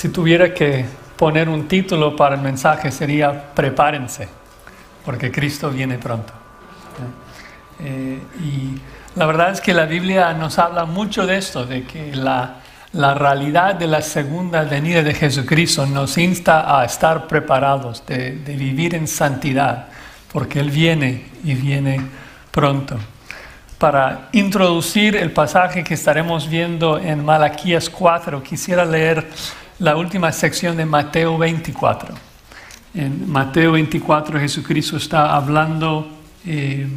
Si tuviera que poner un título para el mensaje sería Prepárense, porque Cristo viene pronto. Y la verdad es que la Biblia nos habla mucho de esto, de que la realidad de la segunda venida de Jesucristo nos insta a estar preparados, de vivir en santidad, porque Él viene y viene pronto. Para introducir el pasaje que estaremos viendo en Malaquías 4, quisiera leer la última sección de Mateo 24. En Mateo 24 Jesucristo está hablando de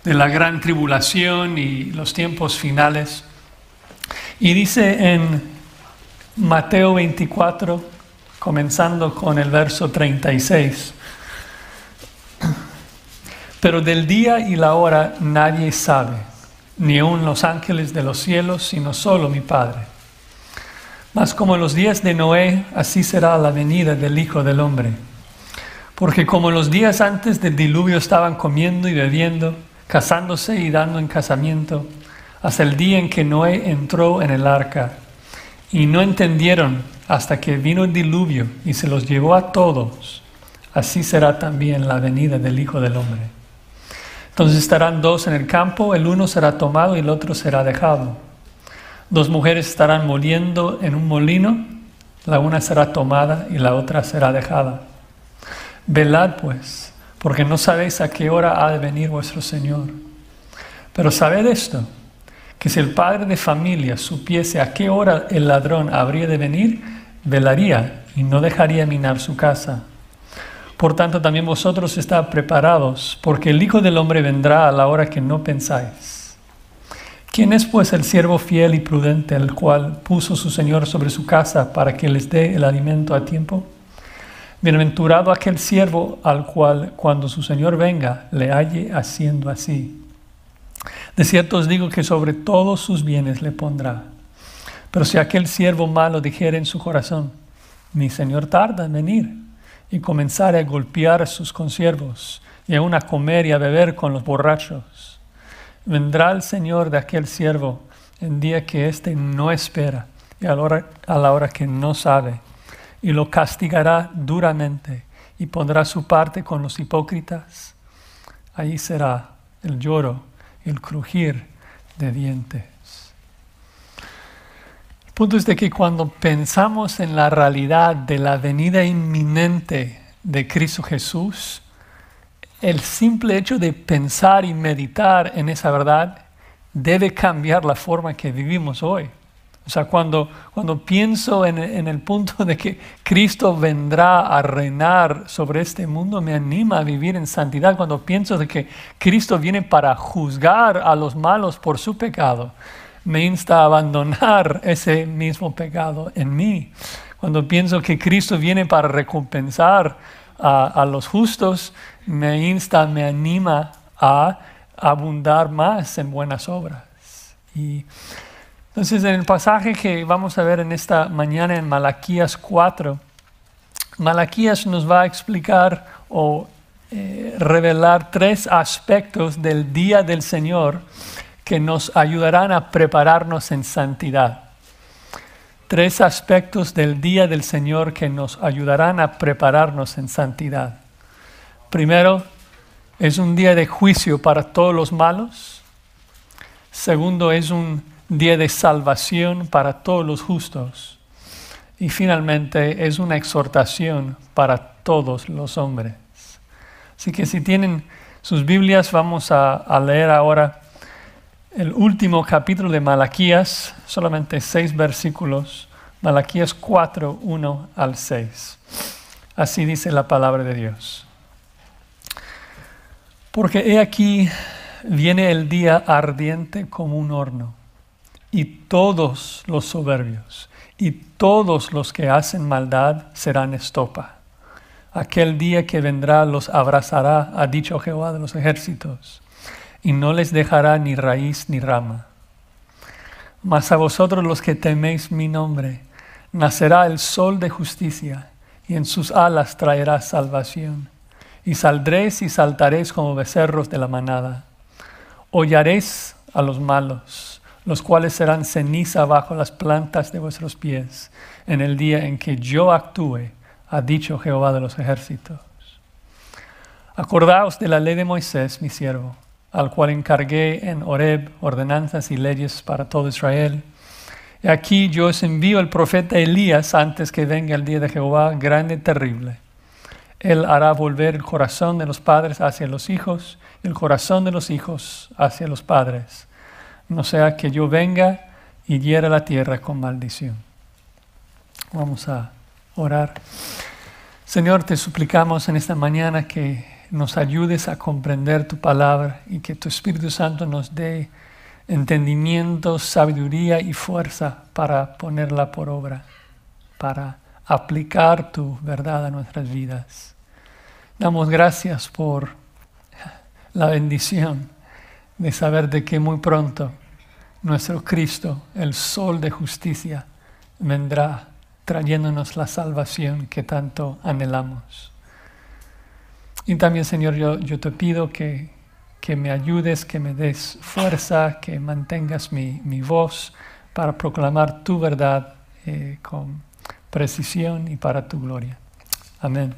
la gran tribulación y los tiempos finales. Y dice en Mateo 24, comenzando con el verso 36, pero del día y la hora nadie sabe, ni aun los ángeles de los cielos, sino solo mi Padre. Mas como en los días de Noé, así será la venida del Hijo del Hombre. Porque como en los días antes del diluvio estaban comiendo y bebiendo, casándose y dando en casamiento, hasta el día en que Noé entró en el arca, y no entendieron hasta que vino el diluvio y se los llevó a todos, así será también la venida del Hijo del Hombre. Entonces estarán dos en el campo, el uno será tomado y el otro será dejado. Dos mujeres estarán moliendo en un molino, la una será tomada y la otra será dejada. Velad pues, porque no sabéis a qué hora ha de venir vuestro Señor. Pero sabed esto, que si el padre de familia supiese a qué hora el ladrón habría de venir, velaría y no dejaría minar su casa. Por tanto, también vosotros estad preparados, porque el Hijo del Hombre vendrá a la hora que no pensáis. ¿Quién es pues el siervo fiel y prudente, el cual puso su Señor sobre su casa para que les dé el alimento a tiempo? Bienaventurado aquel siervo al cual, cuando su Señor venga, le halle haciendo así. De cierto os digo que sobre todos sus bienes le pondrá. Pero si aquel siervo malo dijere en su corazón, mi Señor tarda en venir, y comenzare a golpear a sus consiervos, y aun a comer y a beber con los borrachos, vendrá el Señor de aquel siervo en día que éste no espera y a la hora que no sabe, y lo castigará duramente y pondrá su parte con los hipócritas. Ahí será el lloro y el crujir de dientes. El punto es de que cuando pensamos en la realidad de la venida inminente de Cristo Jesús, el simple hecho de pensar y meditar en esa verdad debe cambiar la forma que vivimos hoy. O sea, cuando pienso en el punto de que Cristo vendrá a reinar sobre este mundo, me anima a vivir en santidad. Cuando pienso de que Cristo viene para juzgar a los malos por su pecado, me insta a abandonar ese mismo pecado en mí. Cuando pienso que Cristo viene para recompensar a los justos, me anima a abundar más en buenas obras. Y entonces en el pasaje que vamos a ver en esta mañana en Malaquías 4, Malaquías nos va a explicar o revelar tres aspectos del día del Señor que nos ayudarán a prepararnos en santidad. Tres aspectos del día del Señor que nos ayudarán a prepararnos en santidad. Primero, es un día de juicio para todos los malos. Segundo, es un día de salvación para todos los justos. Y finalmente, es una exhortación para todos los hombres. Así que si tienen sus Biblias, vamos a leer ahora el último capítulo de Malaquías, solamente 6 versículos, Malaquías 4, 1 al 6. Así dice la palabra de Dios. Porque he aquí viene el día ardiente como un horno, y todos los soberbios y todos los que hacen maldad serán estopa. Aquel día que vendrá los abrazará, ha dicho Jehová de los ejércitos, y no les dejará ni raíz ni rama. Mas a vosotros los que teméis mi nombre, nacerá el sol de justicia, y en sus alas traerá salvación. Y saldréis y saltaréis como becerros de la manada. Hollaréis a los malos, los cuales serán ceniza bajo las plantas de vuestros pies, en el día en que yo actúe, ha dicho Jehová de los ejércitos. Acordaos de la ley de Moisés, mi siervo, al cual encargué en Horeb ordenanzas y leyes para todo Israel. Y aquí yo os envío el profeta Elías antes que venga el día de Jehová grande y terrible. Él hará volver el corazón de los padres hacia los hijos y el corazón de los hijos hacia los padres, no sea que yo venga y hiera la tierra con maldición. Vamos a orar. Señor, te suplicamos en esta mañana que nos ayudes a comprender tu palabra y que tu Espíritu Santo nos dé entendimiento, sabiduría y fuerza para ponerla por obra, para aplicar tu verdad a nuestras vidas. Damos gracias por la bendición de saber de que muy pronto nuestro Cristo, el sol de justicia, vendrá trayéndonos la salvación que tanto anhelamos. Y también, Señor, yo te pido que me ayudes, que me des fuerza, que mantengas mi voz para proclamar tu verdad con precisión y para tu gloria. Amén.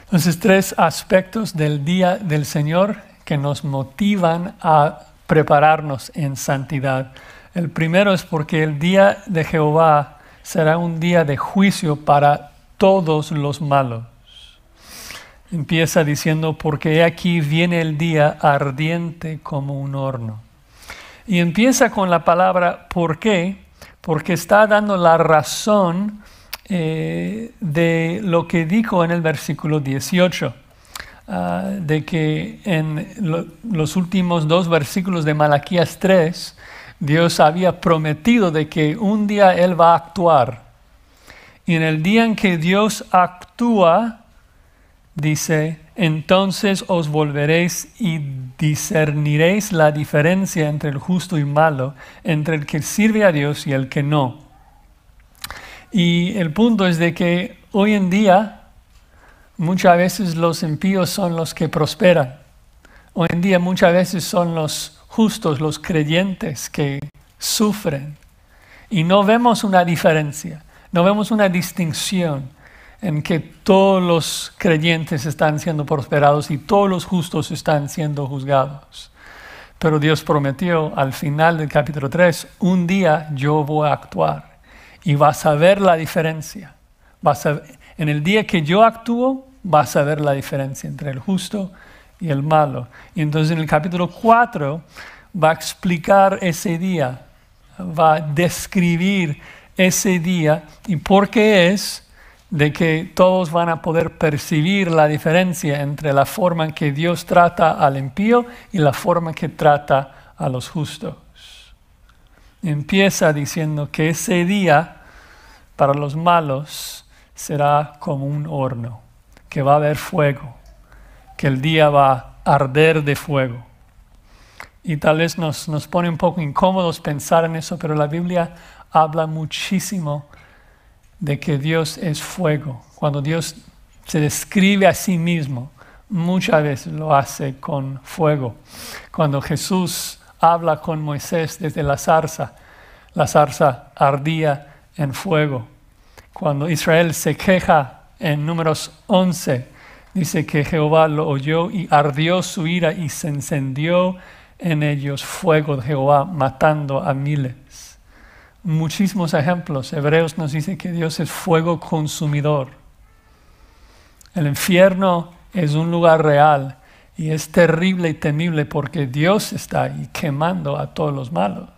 Entonces, 3 aspectos del día del Señor que nos motivan a prepararnos en santidad. El primero es porque el día de Jehová será un día de juicio para todos los malos. Empieza diciendo, porque he aquí viene el día ardiente como un horno. Y empieza con la palabra ¿por qué? Porque está dando la razón de lo que dijo en el versículo 18. De que en los últimos 2 versículos de Malaquías 3, Dios había prometido de que un día Él va a actuar. Y en el día en que Dios actúa, dice, entonces os volveréis y discerniréis la diferencia entre el justo y malo, entre el que sirve a Dios y el que no. Y el punto es de que hoy en día muchas veces los impíos son los que prosperan. Hoy en día muchas veces son los justos, los creyentes que sufren. Y no vemos una diferencia, no vemos una distinción en que todos los creyentes están siendo prosperados y todos los justos están siendo juzgados. Pero Dios prometió al final del capítulo 3, un día yo voy a actuar y vas a ver la diferencia. En el día que yo actúo, vas a ver la diferencia entre el justo y el malo. Y entonces en el capítulo 4 va a explicar ese día, va a describir ese día y por qué es de que todos van a poder percibir la diferencia entre la forma en que Dios trata al impío y la forma en que trata a los justos. Empieza diciendo que ese día para los malos será como un horno, que va a haber fuego, que el día va a arder de fuego. Y tal vez nos pone un poco incómodos pensar en eso, pero la Biblia habla muchísimo de que Dios es fuego. Cuando Dios se describe a sí mismo, muchas veces lo hace con fuego. Cuando Jesús habla con Moisés desde la zarza ardía en fuego. Cuando Israel se queja en Números 11, dice que Jehová lo oyó y ardió su ira y se encendió en ellos fuego de Jehová, matando a miles. Muchísimos ejemplos. Hebreos nos dice que Dios es fuego consumidor. El infierno es un lugar real y es terrible y temible porque Dios está ahí quemando a todos los malos.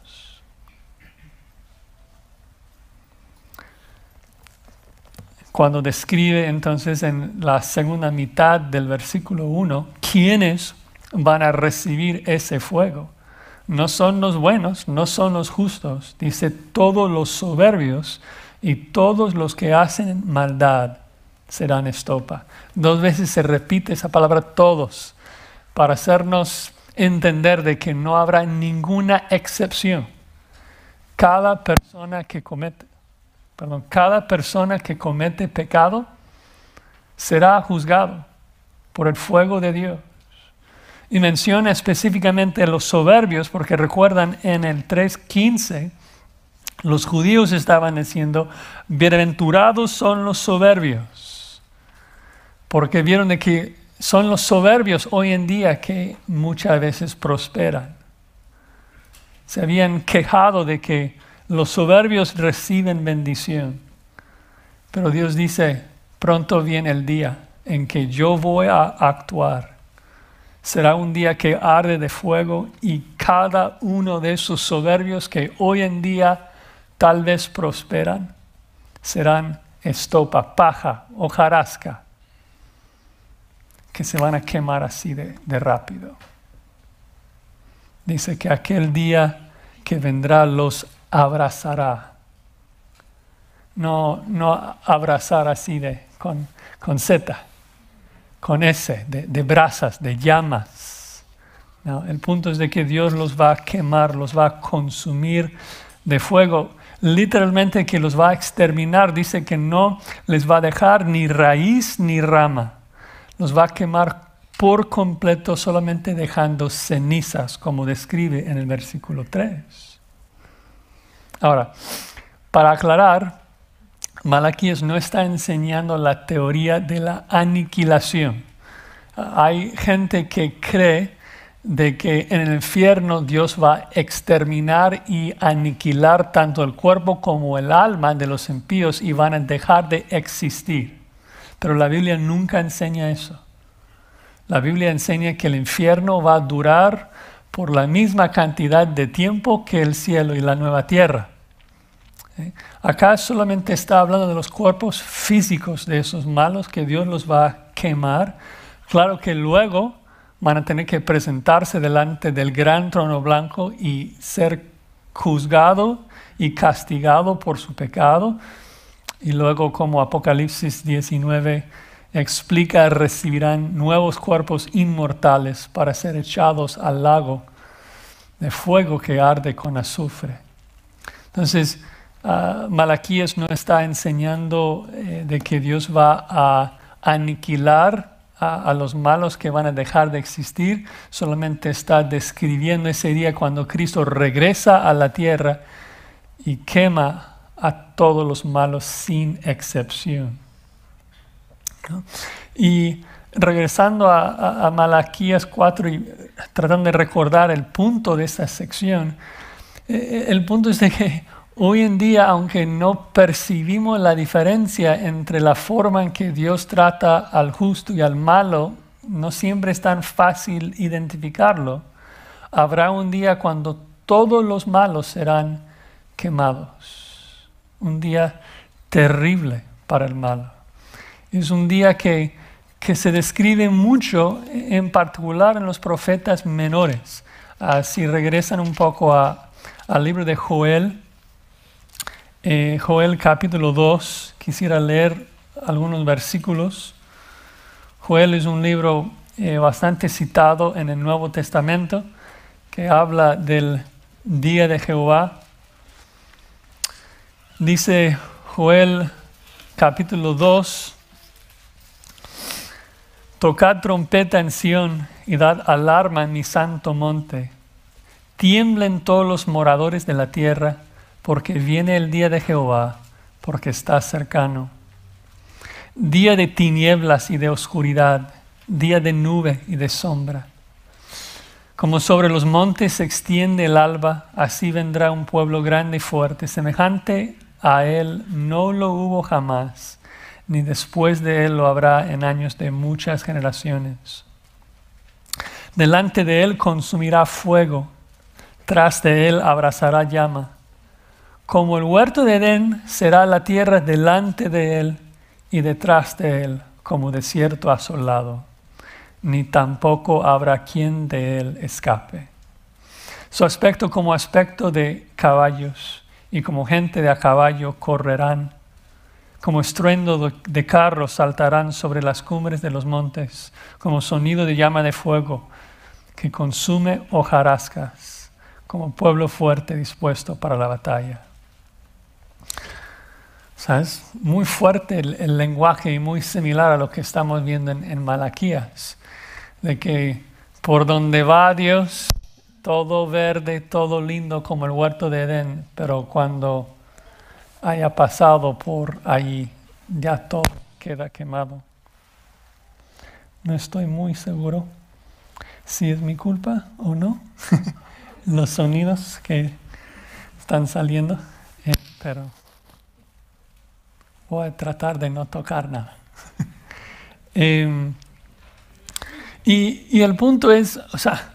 Cuando describe entonces en la segunda mitad del versículo 1, ¿quiénes van a recibir ese fuego? No son los buenos, no son los justos. Dice, todos los soberbios y todos los que hacen maldad serán estopa. 2 veces se repite esa palabra todos para hacernos entender de que no habrá ninguna excepción. Cada persona que comete pecado será juzgado por el fuego de Dios. Y menciona específicamente a los soberbios, porque recuerdan en el 3:15, los judíos estaban diciendo, bienaventurados son los soberbios, porque vieron de que son los soberbios hoy en día que muchas veces prosperan. Se habían quejado de que los soberbios reciben bendición, pero Dios dice, pronto viene el día en que yo voy a actuar. Será un día que arde de fuego y cada uno de esos soberbios que hoy en día tal vez prosperan, serán estopa, paja, hojarasca, que se van a quemar así de rápido. Dice que aquel día que vendrá los abrazará. No abrazar así con Z, con S, de brasas, de llamas. No, el punto es de que Dios los va a quemar, los va a consumir de fuego. Literalmente que los va a exterminar. Dice que no les va a dejar ni raíz ni rama. Los va a quemar por completo, solamente dejando cenizas, como describe en el versículo 3. Ahora, para aclarar, Malaquías no está enseñando la teoría de la aniquilación. Hay gente que cree de que en el infierno Dios va a exterminar y aniquilar tanto el cuerpo como el alma de los impíos y van a dejar de existir. Pero la Biblia nunca enseña eso. La Biblia enseña que el infierno va a durar por la misma cantidad de tiempo que el cielo y la nueva tierra. Acá solamente está hablando de los cuerpos físicos de esos malos que Dios los va a quemar. Claro que luego van a tener que presentarse delante del gran trono blanco y ser juzgado y castigado por su pecado. Y luego, como Apocalipsis 19 explica, recibirán nuevos cuerpos inmortales para ser echados al lago de fuego que arde con azufre. Entonces, Malaquías no está enseñando de que Dios va a aniquilar a los malos que van a dejar de existir, solamente está describiendo ese día cuando Cristo regresa a la tierra y quema a todos los malos sin excepción, ¿no? Y regresando a Malaquías 4 y tratando de recordar el punto de esta sección, el punto es de que hoy en día, aunque no percibimos la diferencia entre la forma en que Dios trata al justo y al malo, no siempre es tan fácil identificarlo. Habrá un día cuando todos los malos serán quemados. Un día terrible para el malo. Es un día que se describe mucho, en particular en los profetas menores. Si regresan un poco al libro de Joel, Joel capítulo 2, quisiera leer algunos versículos. Joel es un libro bastante citado en el Nuevo Testamento que habla del día de Jehová. Dice Joel capítulo 2, tocad trompeta en Sión y dad alarma en mi santo monte. Tiemblen todos los moradores de la tierra, porque viene el día de Jehová, porque está cercano. Día de tinieblas y de oscuridad, día de nube y de sombra. Como sobre los montes se extiende el alba, así vendrá un pueblo grande y fuerte. Semejante a él no lo hubo jamás, ni después de él lo habrá en años de muchas generaciones. Delante de él consumirá fuego, tras de él abrazará llama. Como el huerto de Edén será la tierra delante de él y detrás de él como desierto asolado, ni tampoco habrá quien de él escape. Su aspecto como aspecto de caballos y como gente de a caballo correrán, como estruendo de carros saltarán sobre las cumbres de los montes, como sonido de llama de fuego que consume hojarascas, como pueblo fuerte dispuesto para la batalla. O sea, es muy fuerte el lenguaje y muy similar a lo que estamos viendo en Malaquías, de que por donde va Dios, todo verde, todo lindo como el huerto de Edén, pero cuando haya pasado por allí, ya todo queda quemado. No estoy muy seguro si es mi culpa o no, los sonidos que están saliendo, pero voy a tratar de no tocar nada. Y el punto es, o sea,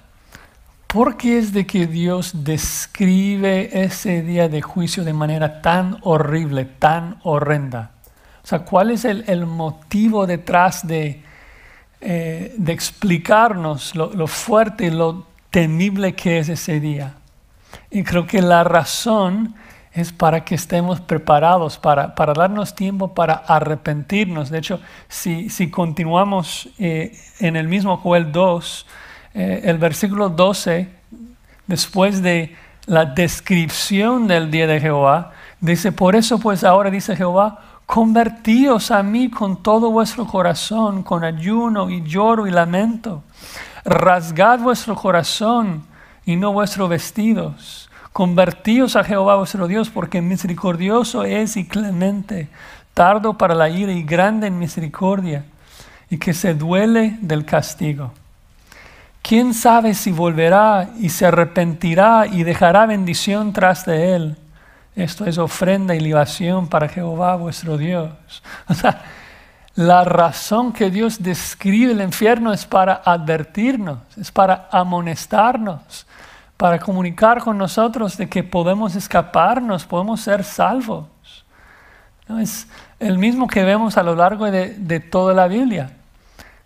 ¿por qué es de que Dios describe ese día de juicio de manera tan horrible, tan horrenda? O sea, ¿cuál es el motivo detrás de explicarnos lo fuerte y lo temible que es ese día? Y creo que la razón es para que estemos preparados, para darnos tiempo para arrepentirnos. De hecho, si continuamos en el mismo Joel 2, el versículo 12, después de la descripción del día de Jehová, dice: por eso pues ahora, dice Jehová, convertíos a mí con todo vuestro corazón, con ayuno y lloro y lamento. Rasgad vuestro corazón y no vuestros vestidos. Convertíos a Jehová vuestro Dios, porque misericordioso es y clemente, tardo para la ira y grande en misericordia, y que se duele del castigo. ¿Quién sabe si volverá y se arrepentirá y dejará bendición tras de él? Esto es ofrenda y libación para Jehová vuestro Dios. O sea, la razón que Dios describe el infierno es para advertirnos, es para amonestarnos, para comunicar con nosotros de que podemos escaparnos, podemos ser salvos. ¿No? Es el mismo que vemos a lo largo de toda la Biblia.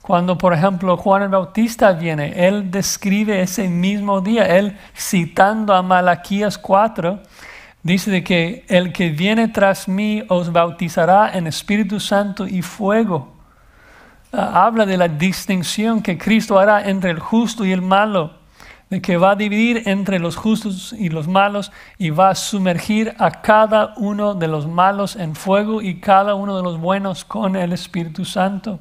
Cuando, por ejemplo, Juan el Bautista viene, él describe ese mismo día, él citando a Malaquías 4, dice de que el que viene tras mí os bautizará en Espíritu Santo y fuego. Habla de la distinción que Cristo hará entre el justo y el malo, de que va a dividir entre los justos y los malos y va a sumergir a cada uno de los malos en fuego y cada uno de los buenos con el Espíritu Santo.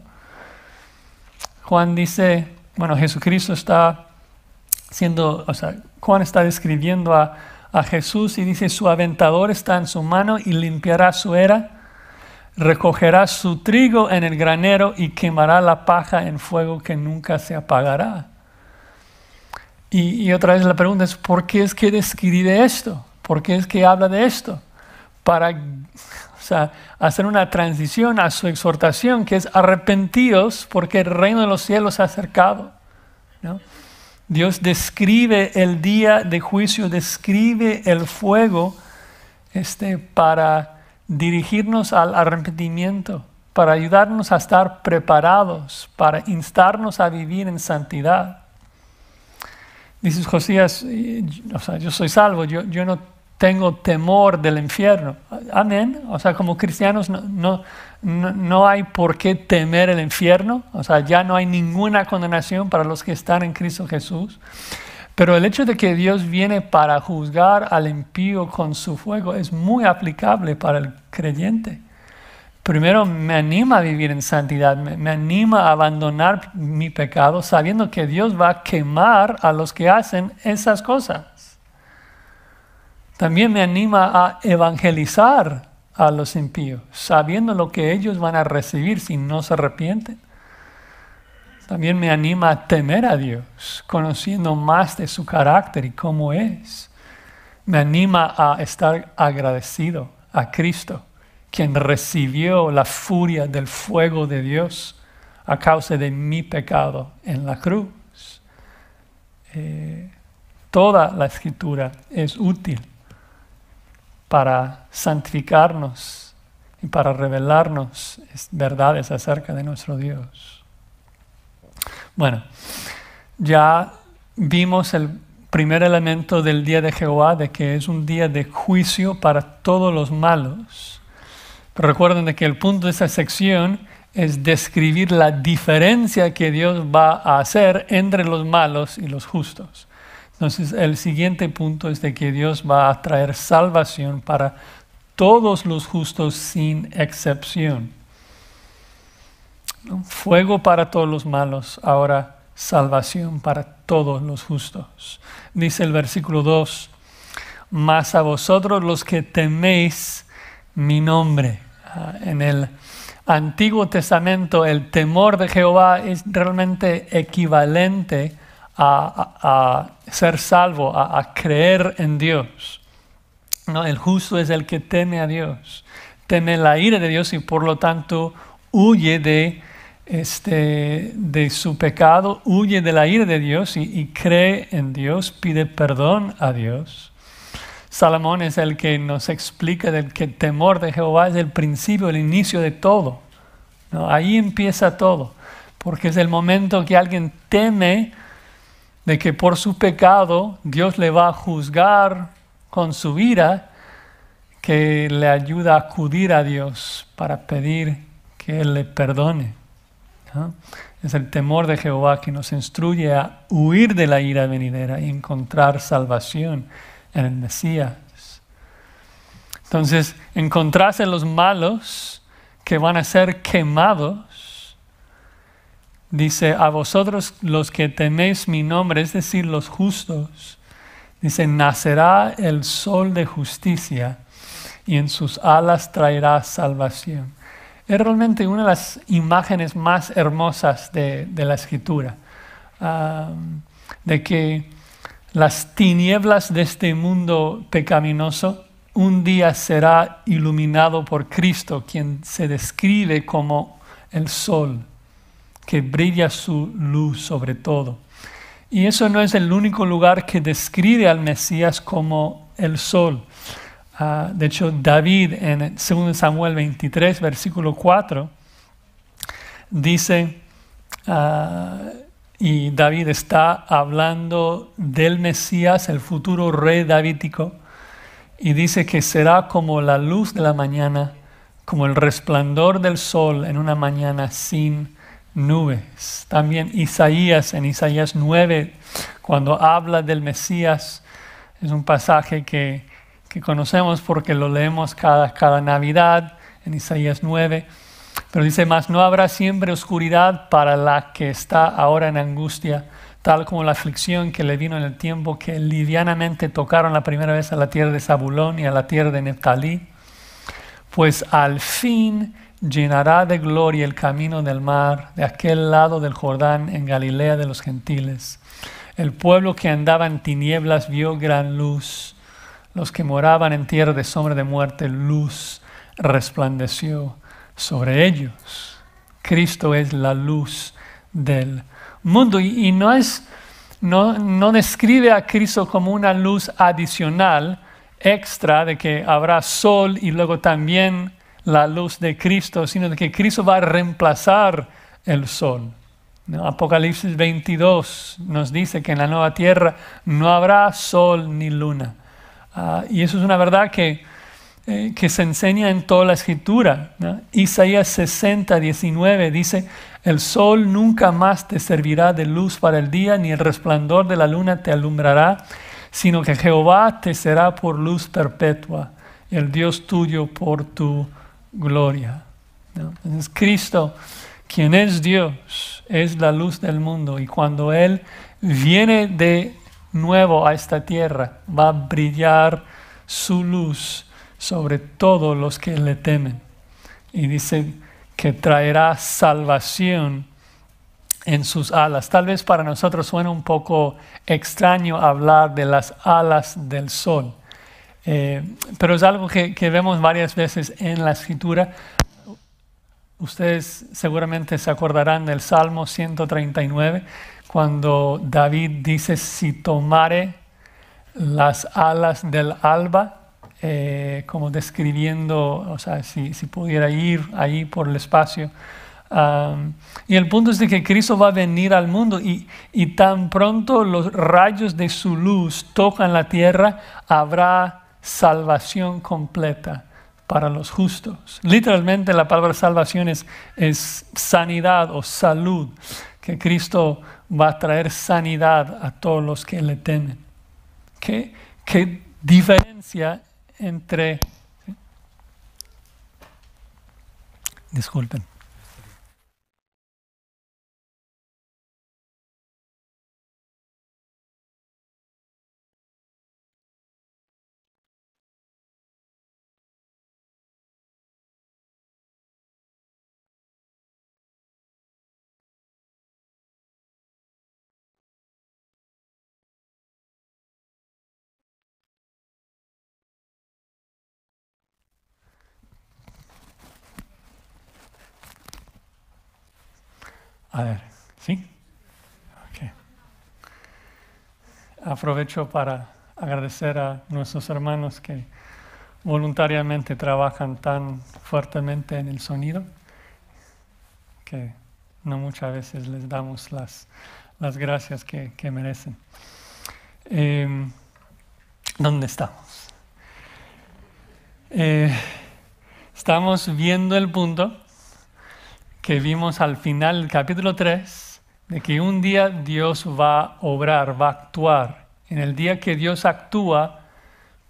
Juan dice, bueno, Jesucristo está Juan está describiendo a Jesús y dice: su aventador está en su mano y limpiará su era, recogerá su trigo en el granero y quemará la paja en fuego que nunca se apagará. Y otra vez la pregunta es: ¿por qué es que describe esto? ¿Por qué es que habla de esto? Para hacer una transición a su exhortación, que es: arrepentíos porque el reino de los cielos se ha acercado, ¿no? Dios describe el día de juicio, describe el fuego para dirigirnos al arrepentimiento, para ayudarnos a estar preparados, para instarnos a vivir en santidad. Dices Josías, yo soy salvo, yo no tengo temor del infierno. Amén. O sea, como cristianos no hay por qué temer el infierno. O sea, ya no hay ninguna condenación para los que están en Cristo Jesús. Pero el hecho de que Dios viene para juzgar al impío con su fuego es muy aplicable para el creyente. Primero, me anima a vivir en santidad, me anima a abandonar mi pecado, sabiendo que Dios va a quemar a los que hacen esas cosas. También me anima a evangelizar a los impíos, sabiendo lo que ellos van a recibir si no se arrepienten. También me anima a temer a Dios, conociendo más de su carácter y cómo es. Me anima a estar agradecido a Cristo, quien recibió la furia del fuego de Dios a causa de mi pecado en la cruz. Toda la Escritura es útil para santificarnos y para revelarnos verdades acerca de nuestro Dios. Bueno, ya vimos el primer elemento del día de Jehová, de que es un día de juicio para todos los malos. Pero recuerden de que el punto de esta sección es describir la diferencia que Dios va a hacer entre los malos y los justos. Entonces, el siguiente punto es de que Dios va a traer salvación para todos los justos sin excepción. Fuego para todos los malos, ahora salvación para todos los justos. Dice el versículo 2, mas a vosotros los que teméis mi nombre. En el Antiguo Testamento el temor de Jehová es realmente equivalente a ser salvo, a creer en Dios. ¿No? El justo es el que teme a Dios, teme la ira de Dios y por lo tanto huye de su pecado, huye de la ira de Dios y cree en Dios, pide perdón a Dios. Salomón es el que nos explica del que el temor de Jehová es el principio, el inicio de todo, ¿no? Ahí empieza todo, porque es el momento que alguien teme de que por su pecado Dios le va a juzgar con su ira, que le ayuda a acudir a Dios para pedir que Él le perdone, ¿no? Es el temor de Jehová que nos instruye a huir de la ira venidera y encontrar salvación en el Mesías. Entonces, encontrarse los malos que van a ser quemados, dice, a vosotros los que teméis mi nombre, es decir, los justos, dice, nacerá el sol de justicia y en sus alas traerá salvación. Es realmente una de las imágenes más hermosas de la Escritura, de que las tinieblas de este mundo pecaminoso un día será iluminado por Cristo, quien se describe como el sol, que brilla su luz sobre todo. Y eso no es el único lugar que describe al Mesías como el sol. De hecho, David en 2 Samuel 23, versículo 4, dice, y David está hablando del Mesías, el futuro rey davídico, y dice que será como la luz de la mañana, como el resplandor del sol en una mañana sin nubes. También Isaías, en Isaías 9, cuando habla del Mesías, es un pasaje que conocemos porque lo leemos cada Navidad, en Isaías 9, pero dice, mas no habrá siempre oscuridad para la que está ahora en angustia, tal como la aflicción que le vino en el tiempo que livianamente tocaron la primera vez a la tierra de Zabulón y a la tierra de Neftalí, pues al fin llenará de gloria el camino del mar, de aquel lado del Jordán, en Galilea de los gentiles. El pueblo que andaba en tinieblas vio gran luz, los que moraban en tierra de sombra de muerte, luz resplandeció sobre ellos. Cristo es la luz del mundo y no describe a Cristo como una luz adicional, extra, de que habrá sol y luego también la luz de Cristo, sino de que Cristo va a reemplazar el sol. ¿No? Apocalipsis 22 nos dice que en la nueva tierra no habrá sol ni luna. Y eso es una verdad que se enseña en toda la Escritura, ¿no? Isaías 60, 19 dice, el sol nunca más te servirá de luz para el día, ni el resplandor de la luna te alumbrará, sino que Jehová te será por luz perpetua, el Dios tuyo por tu gloria, ¿no? Entonces Cristo, quien es Dios, es la luz del mundo, y cuando Él viene de nuevo a esta tierra, va a brillar su luz sobre todos los que le temen. Y dice que traerá salvación en sus alas. Tal vez para nosotros suena un poco extraño hablar de las alas del sol, pero es algo que vemos varias veces en la Escritura. Ustedes seguramente se acordarán del Salmo 139, cuando David dice, si tomare las alas del alba, como describiendo, o sea, si pudiera ir ahí por el espacio. Y el punto es de que Cristo va a venir al mundo y tan pronto los rayos de su luz tocan la tierra, habrá salvación completa para los justos. Literalmente la palabra salvación es sanidad o salud, que Cristo va a traer sanidad a todos los que le temen. ¿Qué diferencia entre... Disculpen. A ver, ¿sí? Ok. Aprovecho para agradecer a nuestros hermanos que voluntariamente trabajan tan fuertemente en el sonido que no muchas veces les damos las gracias que merecen. ¿Dónde estamos? Estamos viendo el punto que vimos al final del capítulo 3, de que un día Dios va a obrar, va a actuar. En el día que Dios actúa,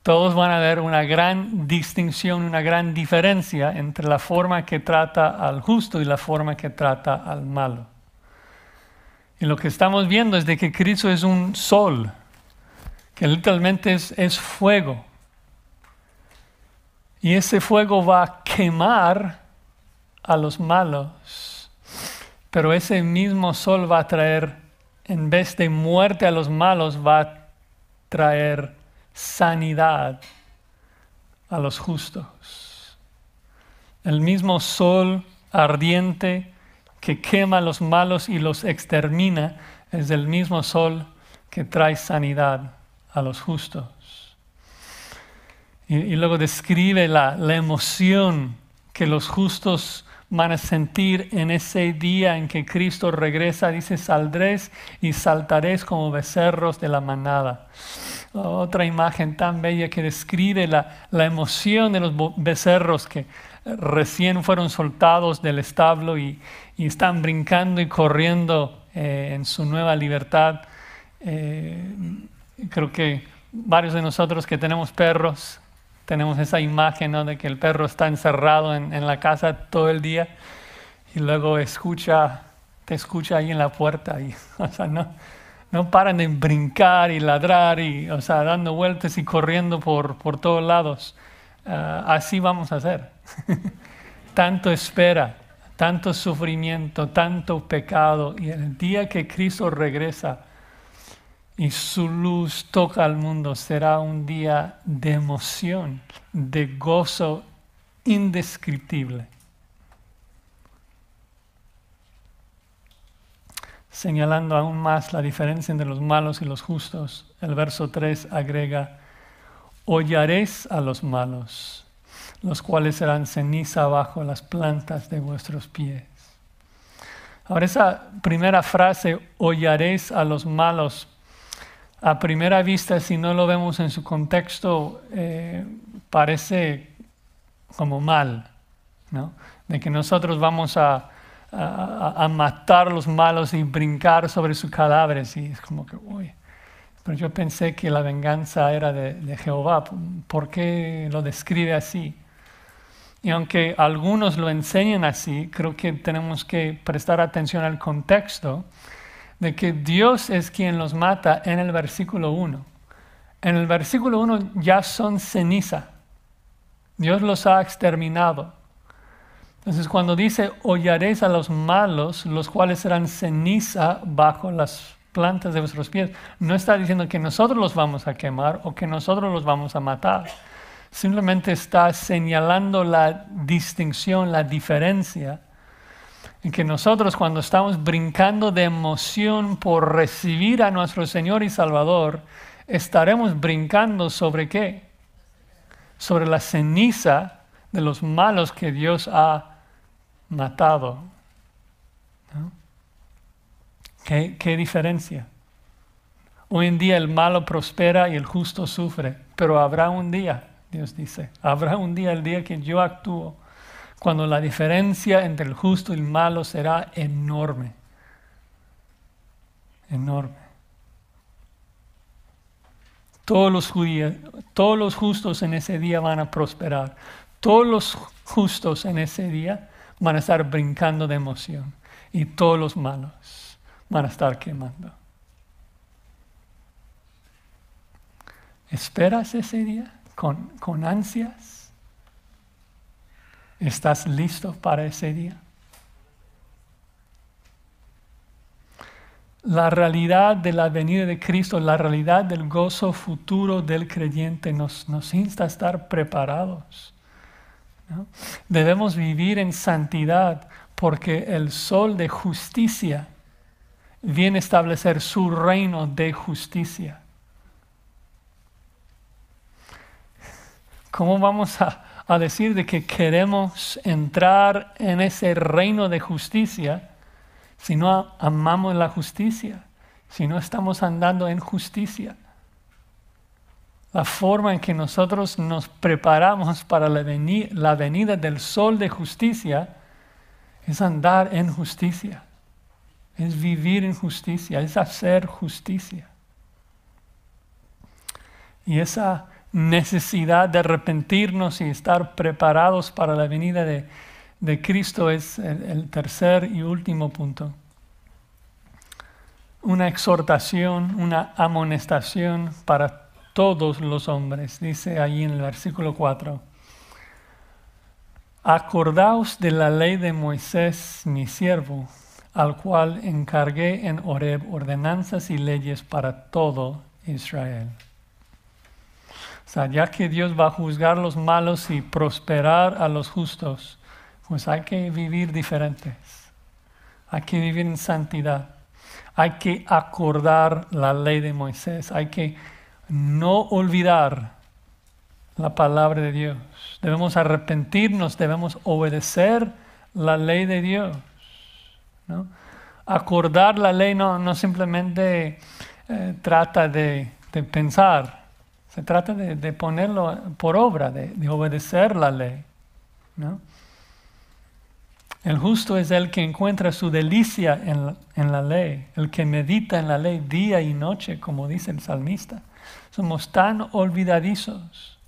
todos van a ver una gran distinción, una gran diferencia entre la forma que trata al justo y la forma que trata al malo. Y lo que estamos viendo es de que Cristo es un sol, que literalmente es fuego. Y ese fuego va a quemar a los malos. Pero ese mismo sol va a traer, en vez de muerte a los malos, va a traer sanidad a los justos. El mismo sol ardiente que quema a los malos y los extermina es el mismo sol que trae sanidad a los justos. Y luego describe la emoción que los justos van a sentir en ese día en que Cristo regresa. Dice, saldréis y saltaréis como becerros de la manada. Otra imagen tan bella que describe la emoción de los becerros que recién fueron soltados del establo y están brincando y corriendo en su nueva libertad. Creo que varios de nosotros que tenemos perros, tenemos esa imagen, ¿no?, de que el perro está encerrado en la casa todo el día y luego te escucha ahí en la puerta y, o sea, no paran de brincar y ladrar y, o sea, dando vueltas y corriendo por todos lados. Así vamos a hacer. Tanto espera, tanto sufrimiento, tanto pecado, y el día que Cristo regresa y su luz toca al mundo, será un día de emoción, de gozo indescriptible. Señalando aún más la diferencia entre los malos y los justos, el verso 3 agrega, hollaréis a los malos, los cuales serán ceniza bajo las plantas de vuestros pies. Ahora, esa primera frase, hollaréis a los malos, a primera vista, si no lo vemos en su contexto, parece como mal, ¿no? De que nosotros vamos a matar a los malos y brincar sobre sus cadáveres. Y es como que, uy, pero yo pensé que la venganza era de Jehová. ¿Por qué lo describe así? Y aunque algunos lo enseñan así, creo que tenemos que prestar atención al contexto de que Dios es quien los mata en el versículo 1. En el versículo 1 ya son ceniza. Dios los ha exterminado. Entonces cuando dice, hollaréis a los malos, los cuales serán ceniza bajo las plantas de vuestros pies, no está diciendo que nosotros los vamos a quemar o que nosotros los vamos a matar. Simplemente está señalando la distinción, la diferencia, en que nosotros cuando estamos brincando de emoción por recibir a nuestro Señor y Salvador, estaremos brincando ¿sobre qué? Sobre la ceniza de los malos que Dios ha matado, ¿no? ¿Qué diferencia? Hoy en día el malo prospera y el justo sufre, pero habrá un día, Dios dice, habrá un día, el día que yo actúo, cuando la diferencia entre el justo y el malo será enorme. Enorme. Todos los justos en ese día van a prosperar. Todos los justos en ese día van a estar brincando de emoción. Y todos los malos van a estar quemando. ¿Esperas ese día con ansias? ¿Estás listo para ese día? La realidad de la venida de Cristo, la realidad del gozo futuro del creyente nos insta a estar preparados, ¿no? Debemos vivir en santidad porque el sol de justicia viene a establecer su reino de justicia. ¿Cómo vamos a decir de que queremos entrar en ese reino de justicia si no amamos la justicia, si no estamos andando en justicia? La forma en que nosotros nos preparamos para la venida del sol de justicia es andar en justicia, es vivir en justicia, es hacer justicia. Y esa necesidad de arrepentirnos y estar preparados para la venida de Cristo es el tercer y último punto. Una exhortación, una amonestación para todos los hombres. Dice ahí en el versículo 4. Acordaos de la ley de Moisés, mi siervo, al cual encargué en Horeb ordenanzas y leyes para todo Israel. O sea, ya que Dios va a juzgar los malos y prosperar a los justos, pues hay que vivir diferentes. Hay que vivir en santidad. Hay que acordar la ley de Moisés. Hay que no olvidar la palabra de Dios. Debemos arrepentirnos, debemos obedecer la ley de Dios, ¿no? Acordar la ley no simplemente trata de pensar. Se trata de ponerlo por obra, de obedecer la ley, ¿no? El justo es el que encuentra su delicia en la ley, el que medita en la ley día y noche, como dice el salmista. Somos tan olvidadizos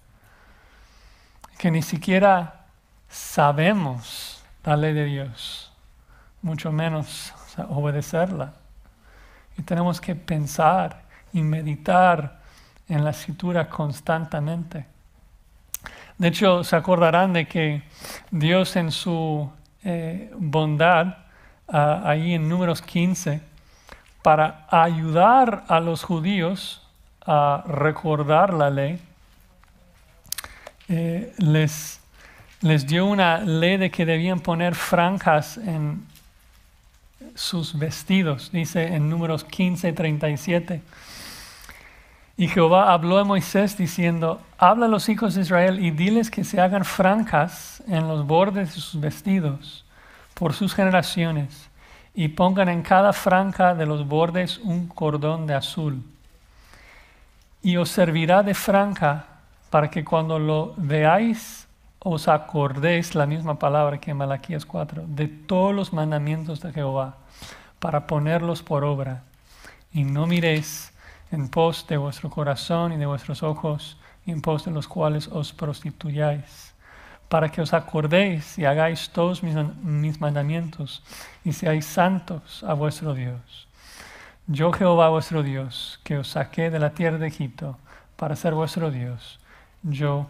que ni siquiera sabemos la ley de Dios, mucho menos obedecerla. Y tenemos que pensar y meditar en la escritura constantemente. De hecho, se acordarán de que Dios en su bondad, ahí en Números 15, para ayudar a los judíos a recordar la ley, les dio una ley de que debían poner franjas en sus vestidos. Dice en Números 15:37. Y Jehová habló a Moisés diciendo: habla a los hijos de Israel y diles que se hagan franjas en los bordes de sus vestidos por sus generaciones, y pongan en cada franja de los bordes un cordón de azul. Y os servirá de franja para que cuando lo veáis os acordéis, la misma palabra que en Malaquías 4, de todos los mandamientos de Jehová, para ponerlos por obra. Y no miréis en pos de vuestro corazón y de vuestros ojos, y en pos de los cuales os prostituyáis, para que os acordéis y hagáis todos mis mandamientos, y seáis santos a vuestro Dios. Yo Jehová vuestro Dios, que os saqué de la tierra de Egipto, para ser vuestro Dios. Yo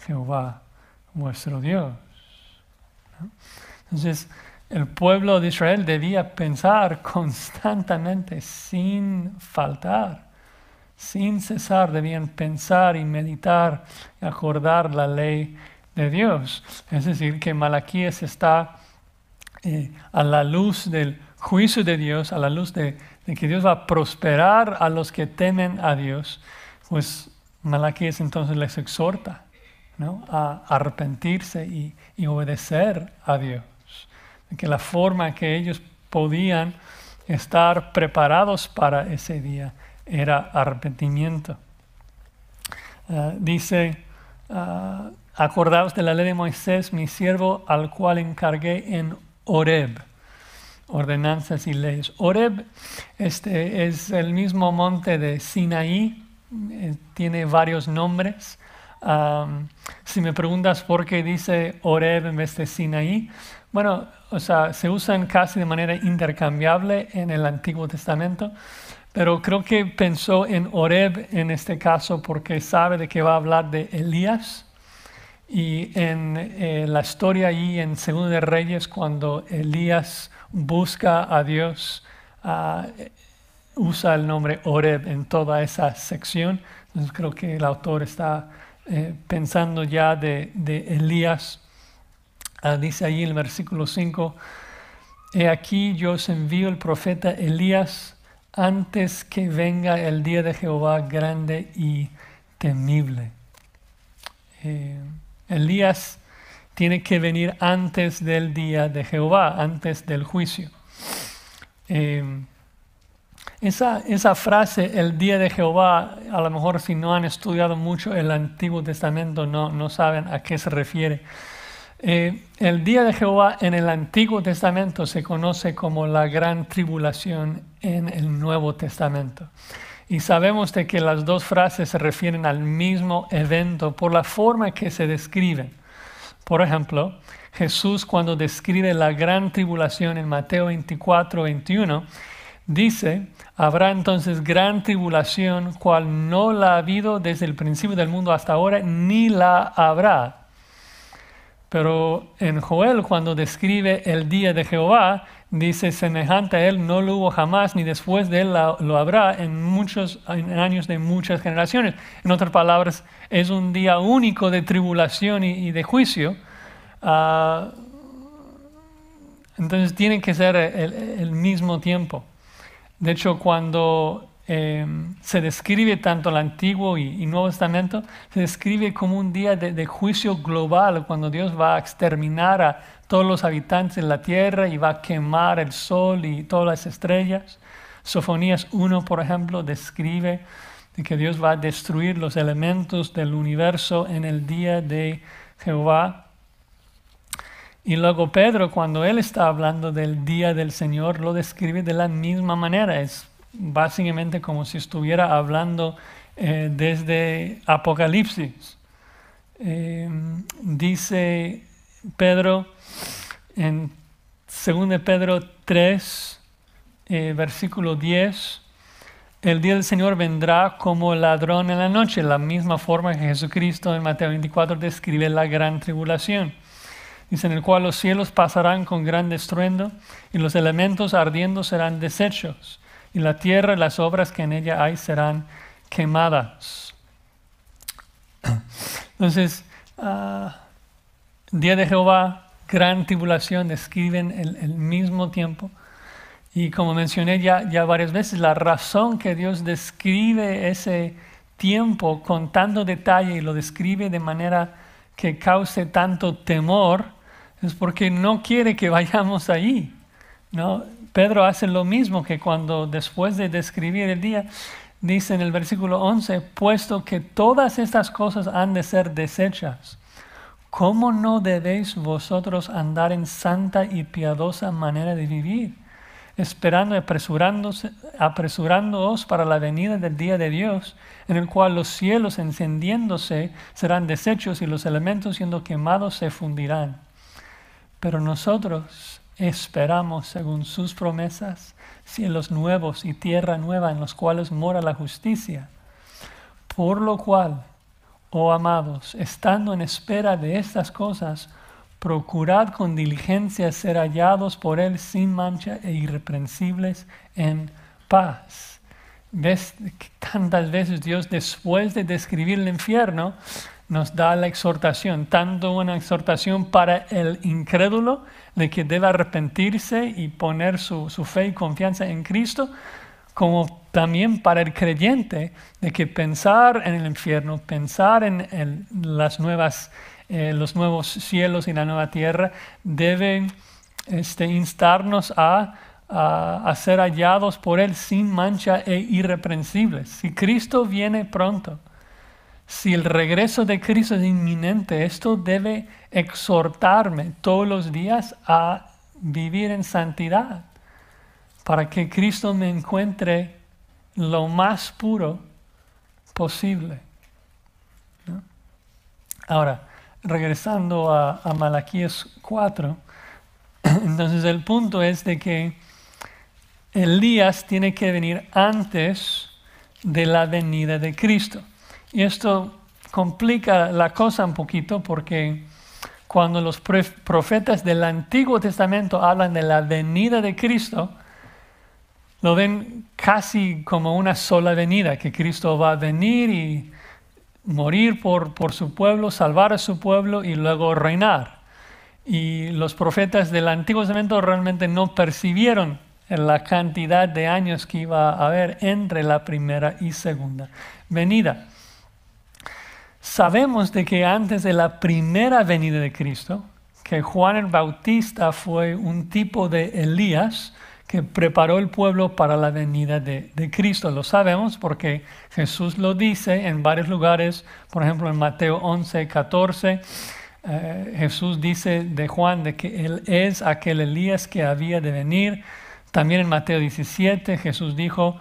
Jehová vuestro Dios. ¿No? Entonces, el pueblo de Israel debía pensar constantemente, sin faltar. Sin cesar debían pensar y meditar y acordar la ley de Dios. Es decir, que Malaquías está a la luz del juicio de Dios, a la luz de que Dios va a prosperar a los que temen a Dios. Pues Malaquías entonces les exhorta, ¿no?, a arrepentirse y obedecer a Dios. Que la forma que ellos podían estar preparados para ese día era arrepentimiento. Dice, acordaos de la ley de Moisés, mi siervo, al cual encargué en Horeb, ordenanzas y leyes. Horeb es el mismo monte de Sinaí, tiene varios nombres. Si me preguntas por qué dice Horeb en vez de Sinaí, bueno, o sea, se usan casi de manera intercambiable en el Antiguo Testamento. Pero creo que pensó en Horeb en este caso porque sabe de que va a hablar de Elías. Y en la historia ahí en Segundo de Reyes, cuando Elías busca a Dios, usa el nombre Horeb en toda esa sección. Entonces creo que el autor está pensando ya de Elías. Dice ahí en el versículo 5, he aquí yo os envío el profeta Elías antes que venga el día de Jehová grande y temible. Elías tiene que venir antes del día de Jehová, antes del juicio. Esa frase, el día de Jehová, a lo mejor si no han estudiado mucho el Antiguo Testamento no saben a qué se refiere. El día de Jehová en el Antiguo Testamento se conoce como la gran tribulación en el Nuevo Testamento. Y sabemos de que las dos frases se refieren al mismo evento por la forma que se describen. Por ejemplo, Jesús cuando describe la gran tribulación en Mateo 24, 21, dice, habrá entonces gran tribulación, cual no la ha habido desde el principio del mundo hasta ahora, ni la habrá. Pero en Joel, cuando describe el día de Jehová, dice, semejante a él no lo hubo jamás, ni después de él lo habrá en años de muchas generaciones. En otras palabras, es un día único de tribulación y de juicio. Entonces tiene que ser el mismo tiempo. De hecho, cuando se describe tanto el Antiguo y Nuevo Testamento, se describe como un día de juicio global, cuando Dios va a exterminar a todos los habitantes de la tierra y va a quemar el sol y todas las estrellas. Sofonías 1, por ejemplo, describe que Dios va a destruir los elementos del universo en el día de Jehová. Y luego Pedro, cuando él está hablando del día del Señor, lo describe de la misma manera. Es básicamente como si estuviera hablando desde Apocalipsis. Dice Pedro en 2 Pedro 3, versículo 10, el día del Señor vendrá como ladrón en la noche, la misma forma que Jesucristo en Mateo 24 describe la gran tribulación. Dice, en el cual los cielos pasarán con gran estruendo y los elementos ardiendo serán deshechos y la tierra y las obras que en ella hay serán quemadas. Entonces, día de Jehová, gran tribulación, describen el mismo tiempo. Y como mencioné ya varias veces, la razón que Dios describe ese tiempo con tanto detalle y lo describe de manera que cause tanto temor es porque no quiere que vayamos allí, ¿no? Pedro hace lo mismo que cuando después de describir el día, dice en el versículo 11, puesto que todas estas cosas han de ser deshechas, ¿cómo no debéis vosotros andar en santa y piadosa manera de vivir, esperando y apresurándoos para la venida del día de Dios, en el cual los cielos encendiéndose serán deshechos y los elementos siendo quemados se fundirán? Pero nosotros esperamos, según sus promesas, cielos nuevos y tierra nueva en los cuales mora la justicia. Por lo cual, oh amados, estando en espera de estas cosas, procurad con diligencia ser hallados por Él sin mancha e irreprensibles en paz. ¿Ves? Tantas veces Dios, después de describir el infierno, nos da la exhortación, tanto una exhortación para el incrédulo de que debe arrepentirse y poner su fe y confianza en Cristo, como también para el creyente de que pensar en el infierno, pensar en los nuevos cielos y la nueva tierra, debe instarnos a ser hallados por Él sin mancha e irreprensibles. Si Cristo viene pronto, si el regreso de Cristo es inminente, esto debe exhortarme todos los días a vivir en santidad, para que Cristo me encuentre lo más puro posible, ¿no? Ahora, regresando a Malaquías 4, entonces el punto es de que Elías tiene que venir antes de la venida de Cristo. Y esto complica la cosa un poquito porque cuando los profetas del Antiguo Testamento hablan de la venida de Cristo, lo ven casi como una sola venida, que Cristo va a venir y morir por su pueblo, salvar a su pueblo y luego reinar. Y los profetas del Antiguo Testamento realmente no percibieron la cantidad de años que iba a haber entre la primera y segunda venida. Sabemos de que antes de la primera venida de Cristo, que Juan el Bautista fue un tipo de Elías que preparó el pueblo para la venida de Cristo. Lo sabemos porque Jesús lo dice en varios lugares, por ejemplo en Mateo 11, 14, Jesús dice de Juan de que él es aquel Elías que había de venir. También en Mateo 17 Jesús dijo,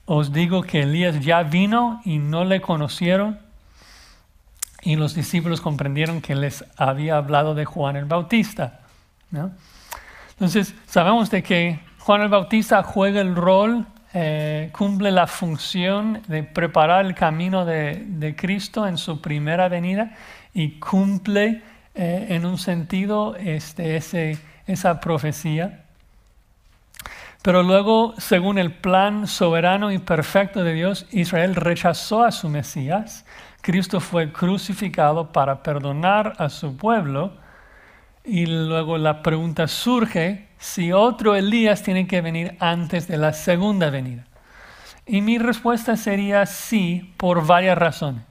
os digo que Elías ya vino y no le conocieron. Y los discípulos comprendieron que les había hablado de Juan el Bautista, ¿no? Entonces, sabemos de que Juan el Bautista juega el rol, cumple la función de preparar el camino de Cristo en su primera venida y cumple en un sentido esa profecía. Pero luego, según el plan soberano y perfecto de Dios, Israel rechazó a su Mesías. Cristo fue crucificado para perdonar a su pueblo. Y luego la pregunta surge si otro Elías tiene que venir antes de la segunda venida. Y mi respuesta sería sí, por varias razones.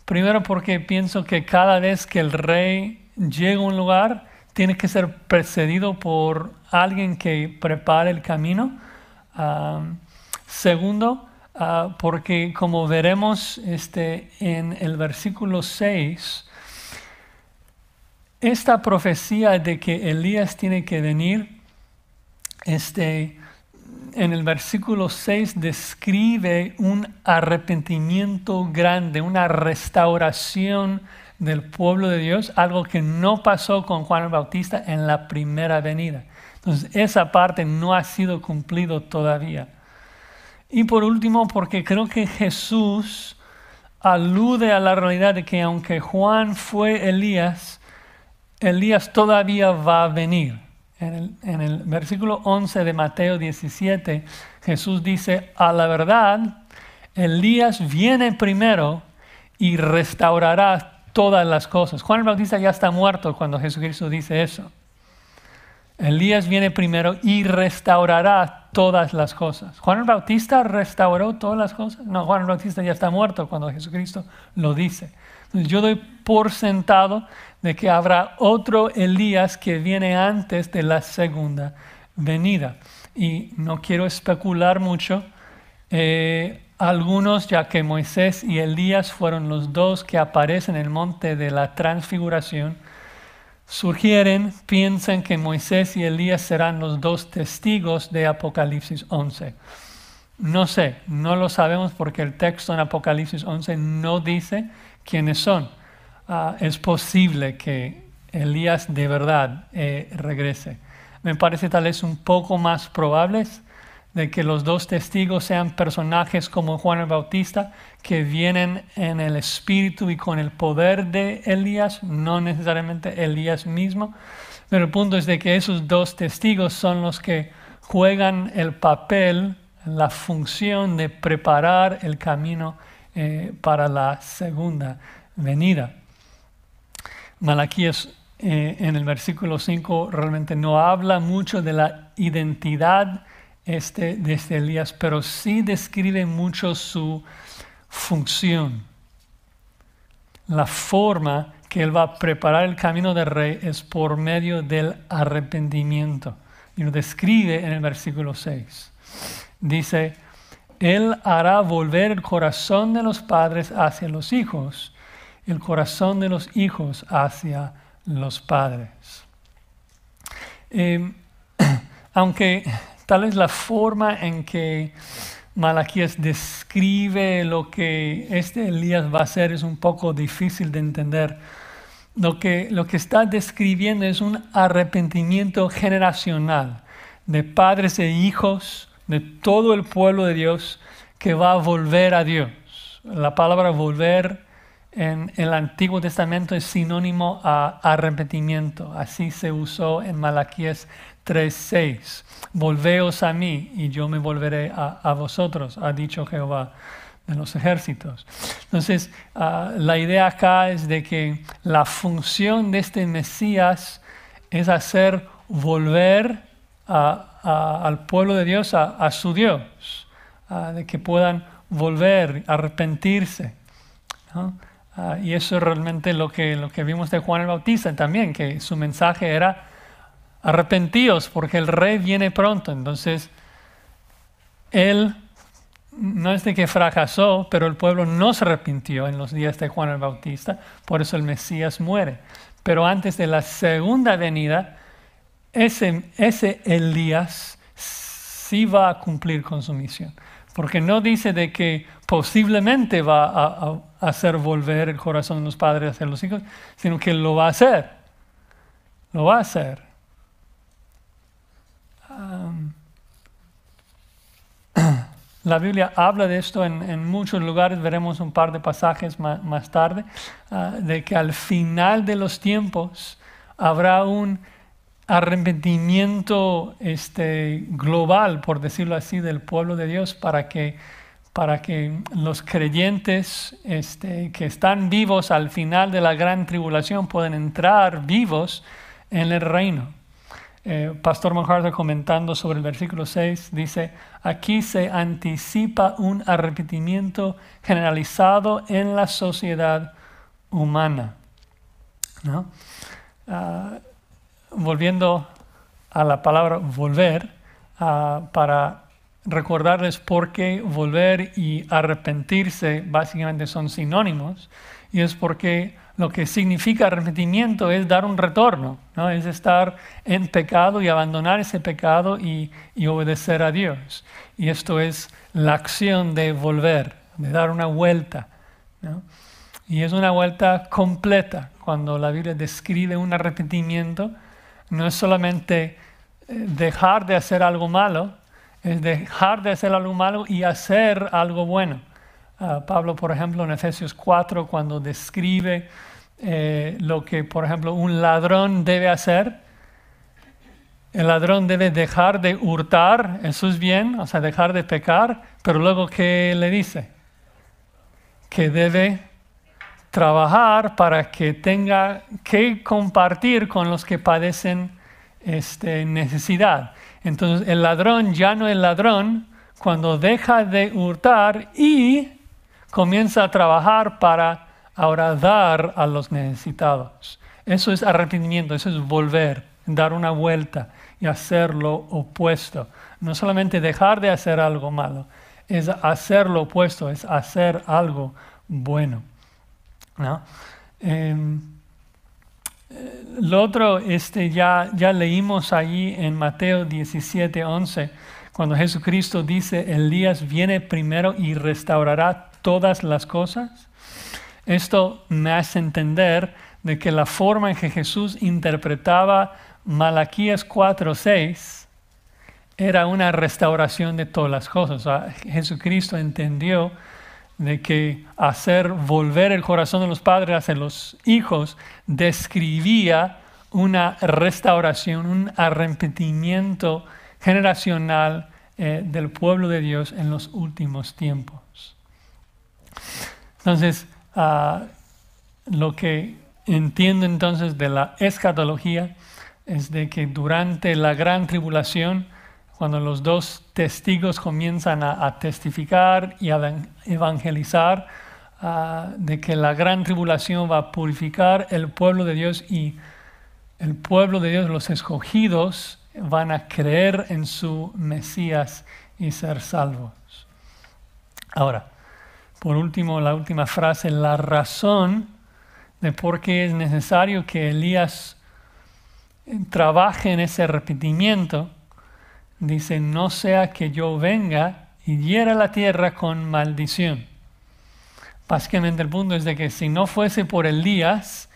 Primero, porque pienso que cada vez que el rey llega a un lugar, tiene que ser precedido por alguien que prepare el camino. Segundo, porque como veremos en el versículo 6, esta profecía de que Elías tiene que venir, en el versículo 6 describe un arrepentimiento grande, una restauración del pueblo de Dios, algo que no pasó con Juan el Bautista en la primera venida. Entonces, esa parte no ha sido cumplido todavía. Y por último, porque creo que Jesús alude a la realidad de que aunque Juan fue Elías, Elías todavía va a venir. En el versículo 11 de Mateo 17, Jesús dice, a la verdad, Elías viene primero y restaurará todas las cosas. Juan el Bautista ya está muerto cuando Jesucristo dice eso. Elías viene primero y restaurará todas las cosas. ¿Juan el Bautista restauró todas las cosas? No, Juan el Bautista ya está muerto cuando Jesucristo lo dice. Entonces yo doy por sentado de que habrá otro Elías que viene antes de la segunda venida. Y no quiero especular mucho. Algunos, ya que Moisés y Elías fueron los dos que aparecen en el monte de la transfiguración, piensan que Moisés y Elías serán los dos testigos de Apocalipsis 11. No sé, no lo sabemos porque el texto en Apocalipsis 11 no dice quiénes son. Es posible que Elías de verdad regrese. Me parece tal vez un poco más probable de que los dos testigos sean personajes como Juan el Bautista, que vienen en el espíritu y con el poder de Elías, no necesariamente Elías mismo. Pero el punto es de que esos dos testigos son los que juegan el papel, la función de preparar el camino para la segunda venida. Malaquías en el versículo 5 realmente no habla mucho de la identidad de Elías, pero sí describe mucho su función. La forma que él va a preparar el camino del rey es por medio del arrepentimiento. Y lo describe en el versículo 6. Dice, él hará volver el corazón de los padres hacia los hijos, el corazón de los hijos hacia los padres. Aunque tal vez la forma en que Malaquías describe lo que Elías va a hacer es un poco difícil de entender. Lo que está describiendo es un arrepentimiento generacional de padres e hijos, de todo el pueblo de Dios que va a volver a Dios. La palabra volver en el Antiguo Testamento es sinónimo a arrepentimiento. Así se usó en Malaquías 3:6. Volveos a mí y yo me volveré a vosotros, ha dicho Jehová de los ejércitos. Entonces, la idea acá es de que la función de este Mesías es hacer volver al pueblo de Dios a su Dios, de que puedan volver, arrepentirse, ¿no? Y eso es realmente lo que vimos de Juan el Bautista también, que su mensaje era arrepentíos porque el rey viene pronto. Entonces, él no es de que fracasó, pero el pueblo no se arrepintió en los días de Juan el Bautista, por eso el Mesías muere. Pero antes de la segunda venida, ese Elías sí va a cumplir con su misión. Porque no dice de que posiblemente va a hacer volver el corazón de los padres hacia los hijos, sino que lo va a hacer. Lo va a hacer. La Biblia habla de esto en muchos lugares, veremos un par de pasajes más tarde, de que al final de los tiempos habrá un arrepentimiento global, por decirlo así, del pueblo de Dios para que los creyentes que están vivos al final de la gran tribulación puedan entrar vivos en el reino. Pastor MacArthur, comentando sobre el versículo 6, dice: aquí se anticipa un arrepentimiento generalizado en la sociedad humana, ¿no? Volviendo a la palabra volver, para recordarles por qué volver y arrepentirse básicamente son sinónimos, y es porque lo que significa arrepentimiento es dar un retorno, ¿no? Es estar en pecado y abandonar ese pecado y obedecer a Dios. Y esto es la acción de volver, de dar una vuelta, ¿no? Y es una vuelta completa. Cuando la Biblia describe un arrepentimiento, no es solamente dejar de hacer algo malo, es dejar de hacer algo malo y hacer algo bueno. Pablo, por ejemplo, en Efesios 4, cuando describe lo que, por ejemplo, un ladrón debe hacer, el ladrón debe dejar de hurtar, eso es bien, o sea, dejar de pecar, pero luego, ¿qué le dice? Que debe trabajar para que tenga que compartir con los que padecen necesidad. Entonces, el ladrón ya no es ladrón cuando deja de hurtar y comienza a trabajar para ahora dar a los necesitados. Eso es arrepentimiento, eso es volver, dar una vuelta y hacer lo opuesto. No solamente dejar de hacer algo malo, es hacer lo opuesto, es hacer algo bueno, ¿no? Lo otro ya leímos allí en Mateo 17:11, cuando Jesucristo dice: Elías viene primero y restaurará todas las cosas. Esto me hace entender de que la forma en que Jesús interpretaba Malaquías 4:6 era una restauración de todas las cosas. O sea, Jesucristo entendió de que hacer volver el corazón de los padres hacia los hijos describía una restauración, un arrepentimiento generacional del pueblo de Dios en los últimos tiempos. Entonces, lo que entiendo entonces de la escatología es de que durante la gran tribulación, cuando los dos testigos comienzan a testificar y a evangelizar, de que la gran tribulación va a purificar el pueblo de Dios y el pueblo de Dios, los escogidos, van a creer en su Mesías y ser salvos. Ahora, por último, la última frase, la razón de por qué es necesario que Elías trabaje en ese arrepentimiento. Dice: no sea que yo venga y hiera la tierra con maldición. Básicamente el punto es de que si no fuese por Elías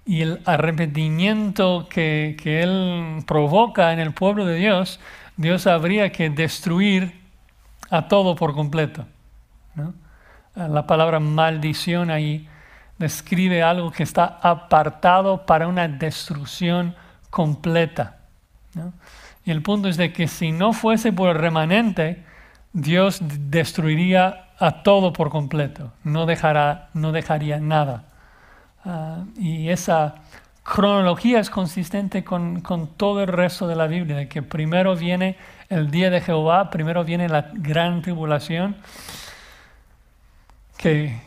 y el arrepentimiento que él provoca en el pueblo de Dios, Dios habría que destruir a todo por completo, ¿no? La palabra maldición ahí describe algo que está apartado para una destrucción completa, ¿no? Y el punto es de que si no fuese por el remanente, Dios destruiría a todo por completo. No dejaría nada. Y esa cronología es consistente con todo el resto de la Biblia, de que primero viene el día de Jehová, primero viene la gran tribulación, que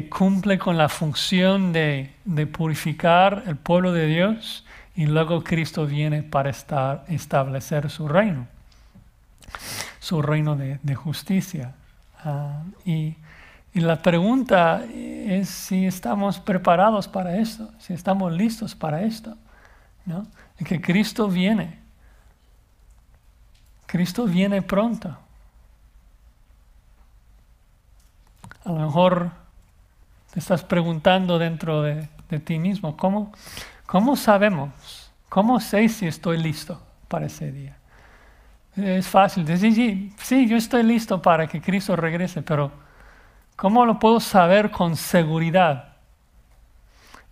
cumple con la función de purificar el pueblo de Dios, y luego Cristo viene para establecer su reino de justicia. Y la pregunta es si estamos preparados para esto, si estamos listos para esto, ¿no? Que Cristo viene pronto. A lo mejor te estás preguntando dentro de ti mismo, ¿cómo sabemos? ¿Cómo sé si estoy listo para ese día? Es fácil decir, sí, yo estoy listo para que Cristo regrese, pero ¿cómo lo puedo saber con seguridad?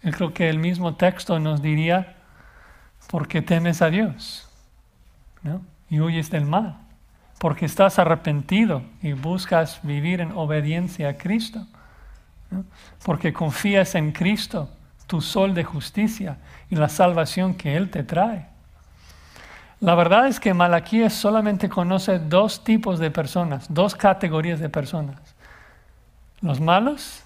Yo creo que el mismo texto nos diría, porque temes a Dios, ¿no? Y huyes del mal, porque estás arrepentido y buscas vivir en obediencia a Cristo, ¿no? Porque confías en Cristo, tu sol de justicia y la salvación que Él te trae. La verdad es que Malaquías solamente conoce dos tipos de personas, dos categorías de personas: los malos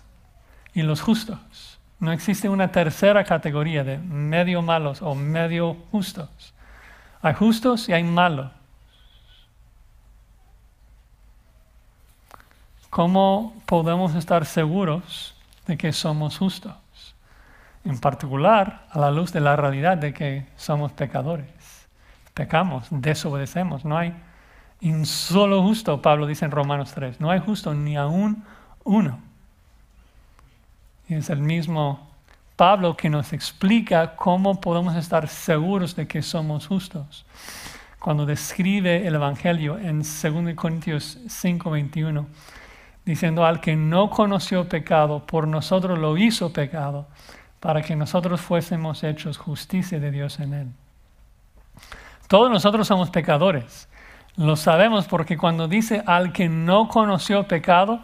y los justos. No existe una tercera categoría de medio malos o medio justos. Hay justos y hay malos. ¿Cómo podemos estar seguros de que somos justos? En particular, a la luz de la realidad de que somos pecadores. Pecamos, desobedecemos. No hay un solo justo, Pablo dice en Romanos 3. No hay justo ni aún uno. Y es el mismo Pablo que nos explica cómo podemos estar seguros de que somos justos. Cuando describe el Evangelio en 2 Corintios 5:21, diciendo: al que no conoció pecado, por nosotros lo hizo pecado, para que nosotros fuésemos hechos justicia de Dios en él. Todos nosotros somos pecadores. Lo sabemos porque cuando dice al que no conoció pecado,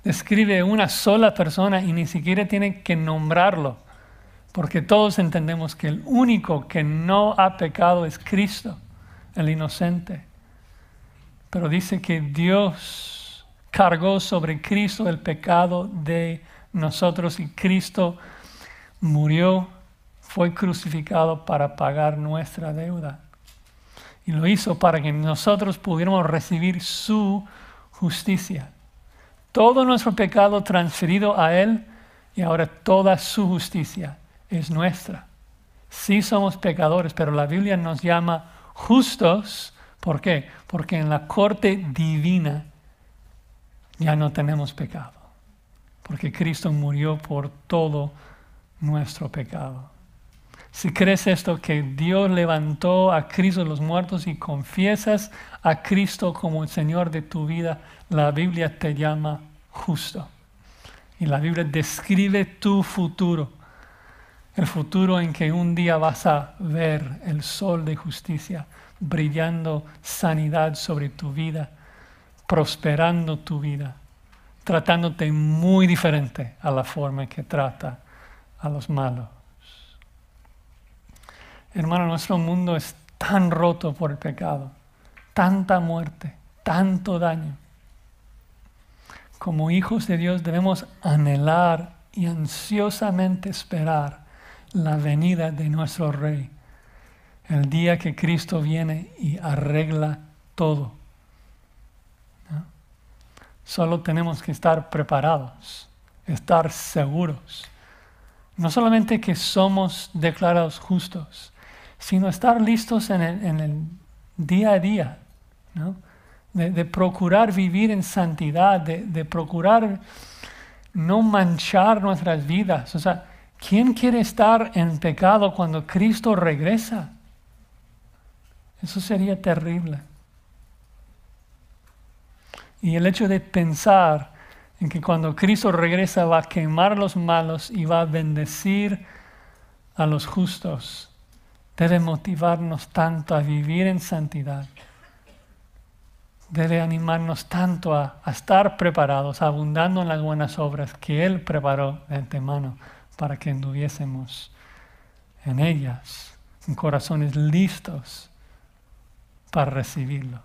describe una sola persona y ni siquiera tiene que nombrarlo, porque todos entendemos que el único que no ha pecado es Cristo, el inocente. Pero dice que Dios cargó sobre Cristo el pecado de nosotros, y Cristo murió, fue crucificado para pagar nuestra deuda. Y lo hizo para que nosotros pudiéramos recibir su justicia. Todo nuestro pecado transferido a Él, y ahora toda su justicia es nuestra. Sí somos pecadores, pero la Biblia nos llama justos. ¿Por qué? Porque en la corte divina ya no tenemos pecado. Porque Cristo murió por todo nuestro pecado. Si crees esto, que Dios levantó a Cristo de los muertos, y confiesas a Cristo como el Señor de tu vida, la Biblia te llama justo. Y la Biblia describe tu futuro. El futuro en que un día vas a ver el sol de justicia brillando sanidad sobre tu vida, prosperando tu vida, tratándote muy diferente a la forma que trata a los malos. Hermano, nuestro mundo es tan roto por el pecado, tanta muerte, tanto daño. Como hijos de Dios debemos anhelar y ansiosamente esperar la venida de nuestro Rey, el día que Cristo viene y arregla todo, ¿no? Solo tenemos que estar preparados, estar seguros. No solamente que somos declarados justos, sino estar listos en el día a día, ¿no? De procurar vivir en santidad, de procurar no manchar nuestras vidas. O sea, ¿quién quiere estar en pecado cuando Cristo regresa? Eso sería terrible. Y el hecho de pensar en que cuando Cristo regresa va a quemar a los malos y va a bendecir a los justos, debe motivarnos tanto a vivir en santidad. Debe animarnos tanto a estar preparados, abundando en las buenas obras que Él preparó de antemano para que anduviésemos en ellas, con corazones listos para recibirlo.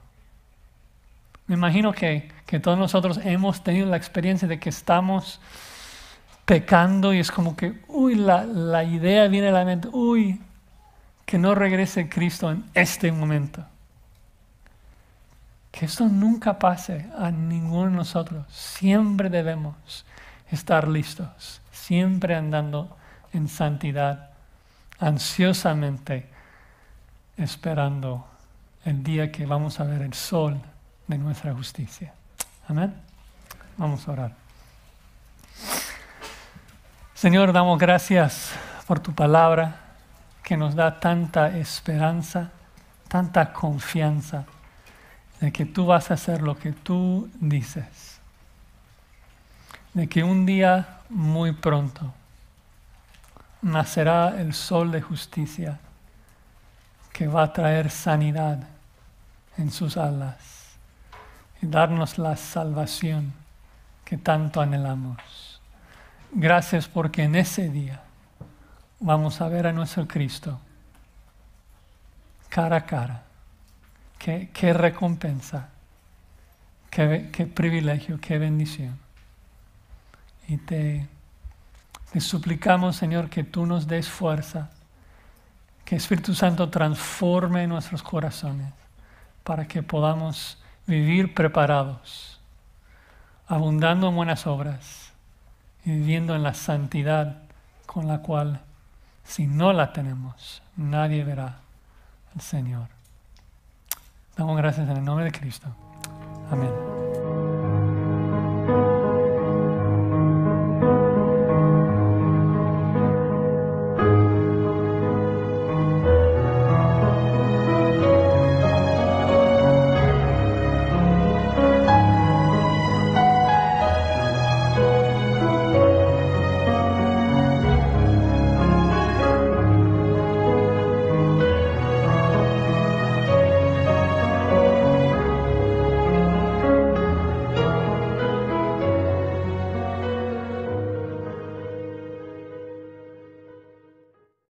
Me imagino que todos nosotros hemos tenido la experiencia de que estamos pecando y es como que, la idea viene a la mente, que no regrese Cristo en este momento. Que esto nunca pase a ninguno de nosotros. Siempre debemos estar listos, siempre andando en santidad, ansiosamente esperando el día que vamos a ver el sol de nuestra justicia. Amén. Vamos a orar. Señor, damos gracias por tu palabra que nos da tanta esperanza, tanta confianza de que tú vas a hacer lo que tú dices. De que un día muy pronto nacerá el sol de justicia que va a traer sanidad en sus alas y darnos la salvación que tanto anhelamos. Gracias porque en ese día vamos a ver a nuestro Cristo cara a cara. Qué recompensa, qué privilegio, qué bendición. Y te suplicamos, Señor, que tú nos des fuerza, que Espíritu Santo transforme nuestros corazones para que podamos vivir preparados, abundando en buenas obras y viviendo en la santidad con la cual, si no la tenemos, nadie verá al Señor. Damos gracias en el nombre de Cristo. Amén.